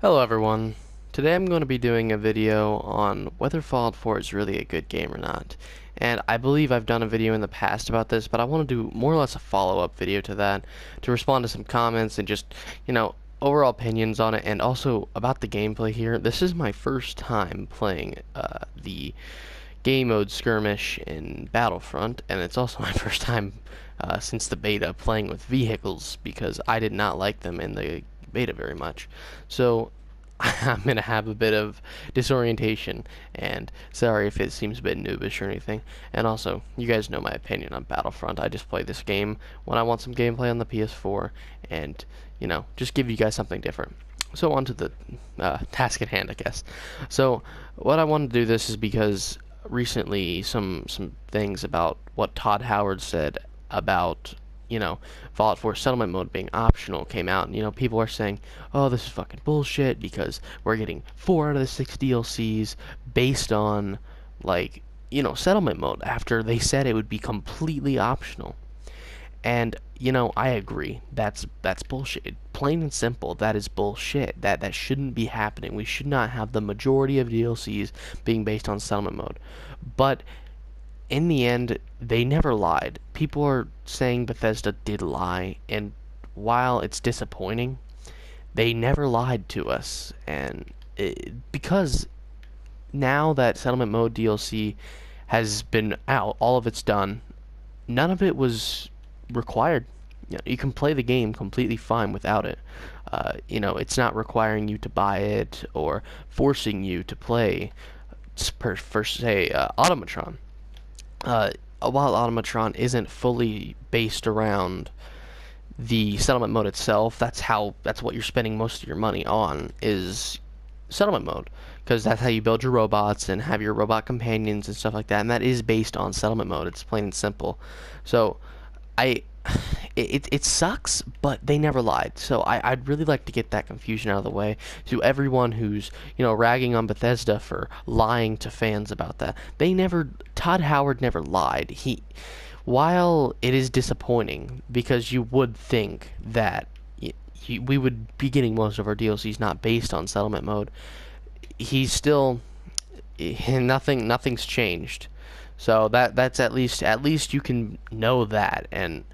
Hello everyone. Today I'm going to be doing a video on whether Fallout 4 is really a good game or not. And I believe I've done a video in the past about this, but I want to do more or less a follow-up video to that to respond to some comments and just, overall opinions on it, and also about the gameplay here. This is my first time playing the game mode skirmish in Battlefront, and it's also my first time since the beta playing with vehicles because I did not like them in the beta very much. So I'm gonna have a bit of disorientation, and sorry if it seems a bit noobish or anything. And also, you guys know my opinion on Battlefront. I just play this game when I want some gameplay on the PS4, and just give you guys something different. So on to the task at hand, I guess. So what I wanted to do this is because recently some things about what Todd Howard said about Fallout 4 settlement mode being optional came out, and people are saying, oh, this is fucking bullshit because we're getting 4 out of the 6 DLCs based on like settlement mode after they said it would be completely optional. And I agree. That's bullshit. Plain and simple, that is bullshit. That shouldn't be happening. We should not have the majority of DLCs being based on settlement mode. But in the end, they never lied. People are saying Bethesda did lie, and while it's disappointing, they never lied to us. And because now that settlement mode DLC has been out, all of it's done, none of it was required. You can play the game completely fine without it. It's not requiring you to buy it or forcing you to play, for say, Automatron. While Automatron isn't fully based around the settlement mode itself, that's what you're spending most of your money on, is settlement mode, because that's how you build your robots and have your robot companions and stuff like that, and that is based on settlement mode. It's plain and simple. So I it sucks, but they never lied. So I'd really like to get that confusion out of the way to everyone who's ragging on Bethesda for lying to fans about that. Todd Howard never lied. While it is disappointing because you would think that we would be getting most of our DLCs not based on settlement mode, he's still nothing's changed. So that's at least you can know that. And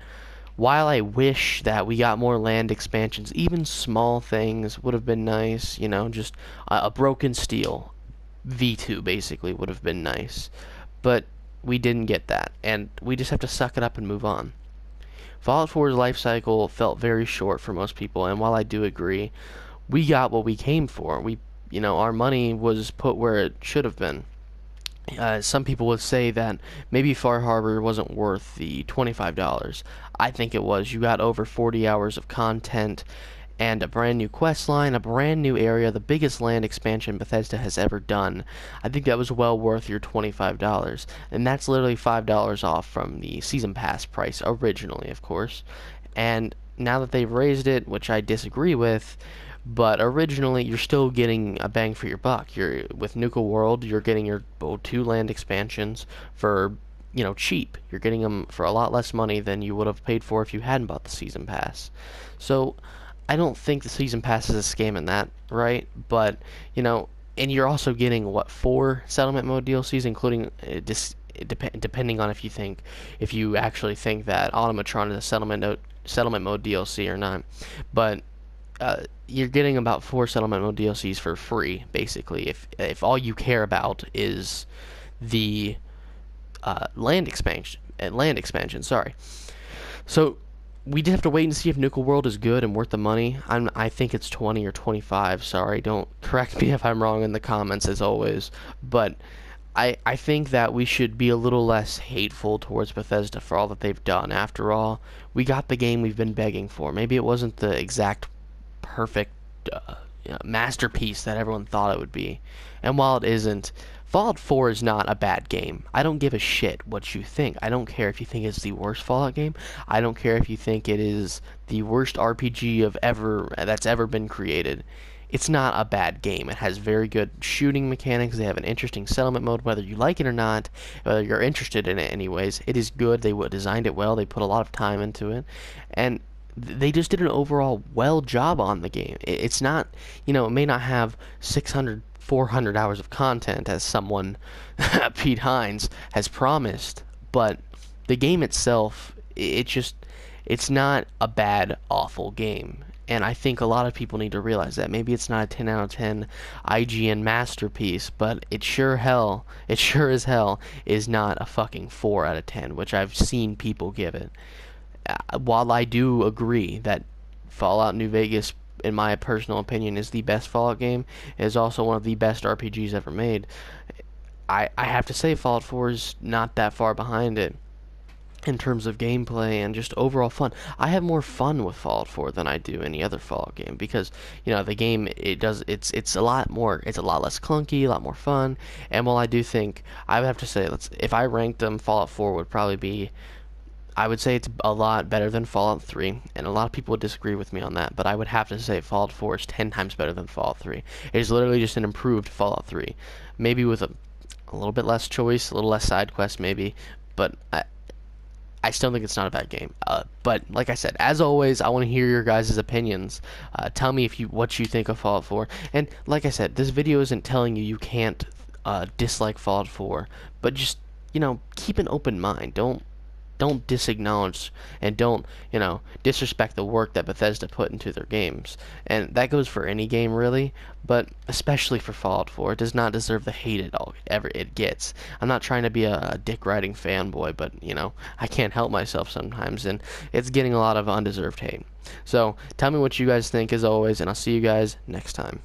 while I wish that we got more land expansions, even small things would have been nice. Just a Broken Steel V2 basically would have been nice, but we didn't get that, and we just have to suck it up and move on. Fallout 4's life cycle felt very short for most people, and while I do agree, we got what we came for. Our money was put where it should have been. Some people would say that maybe Far Harbor wasn't worth the $25. I think it was. You got over 40 hours of content and a brand new quest line, a brand new area, the biggest land expansion Bethesda has ever done. I think that was well worth your $25. And that's literally $5 off from the season pass price originally, of course. And now that they've raised it, which I disagree with, but originally you're still getting a bang for your buck. With Nuka World, you're getting your 2 land expansions for cheap. You're getting them for a lot less money than you would have paid for if you hadn't bought the season pass. So I don't think the season pass is a scam in that, right? But and you're also getting 4 settlement mode DLCs, including depending on if you actually think that Automatron is a settlement mode DLC or not. But you're getting about 4 settlement mode DLCs for free, basically, if all you care about is the land expansion. Sorry. So we just have to wait and see if Nuka World is good and worth the money. I think it's 20 or 25. Sorry, don't correct me if I'm wrong in the comments, as always. But I think that we should be a little less hateful towards Bethesda for all that they've done. After all, we got the game we've been begging for. Maybe it wasn't the exact perfect masterpiece that everyone thought it would be. And while it isn't, Fallout 4 is not a bad game. I don't give a shit what you think. I don't care if you think it's the worst Fallout game. I don't care if you think it is the worst RPG that's ever been created. It's not a bad game. It has very good shooting mechanics. They have an interesting settlement mode, whether you like it or not, whether you're interested in it anyways. It is good. They designed it well. They put a lot of time into it. And they just did an overall well job on the game. It's not, it may not have 600, 400 hours of content as someone, Pete Hines, has promised, but the game itself, it's not a bad, awful game. And I think a lot of people need to realize that. Maybe it's not a 10 out of 10 IGN masterpiece, but it sure as hell is not a fucking 4 out of 10, which I've seen people give it. While I do agree that Fallout New Vegas, in my personal opinion, is the best Fallout game, it is also one of the best RPGs ever made, I have to say Fallout 4 is not that far behind it in terms of gameplay and just overall fun. I have more fun with Fallout 4 than I do any other Fallout game because, the game, it's a lot more, it's a lot less clunky, a lot more fun. And while I do think, I would have to say, if I ranked them, Fallout 4 would probably be, I would say it's a lot better than Fallout 3, and a lot of people would disagree with me on that, but I would have to say Fallout 4 is 10 times better than Fallout 3. It is literally just an improved Fallout 3. Maybe with a little bit less choice, a little less side quests maybe, but I still think it's not a bad game. But like I said, as always, I want to hear your guys' opinions. Tell me what you think of Fallout 4. And like I said, this video isn't telling you can't dislike Fallout 4, but just, keep an open mind. Don't disacknowledge and don't, disrespect the work that Bethesda put into their games. And that goes for any game, really, but especially for Fallout 4. It does not deserve the hate it gets. I'm not trying to be a dick riding fanboy, but, I can't help myself sometimes, and it's getting a lot of undeserved hate. So, tell me what you guys think, as always, and I'll see you guys next time.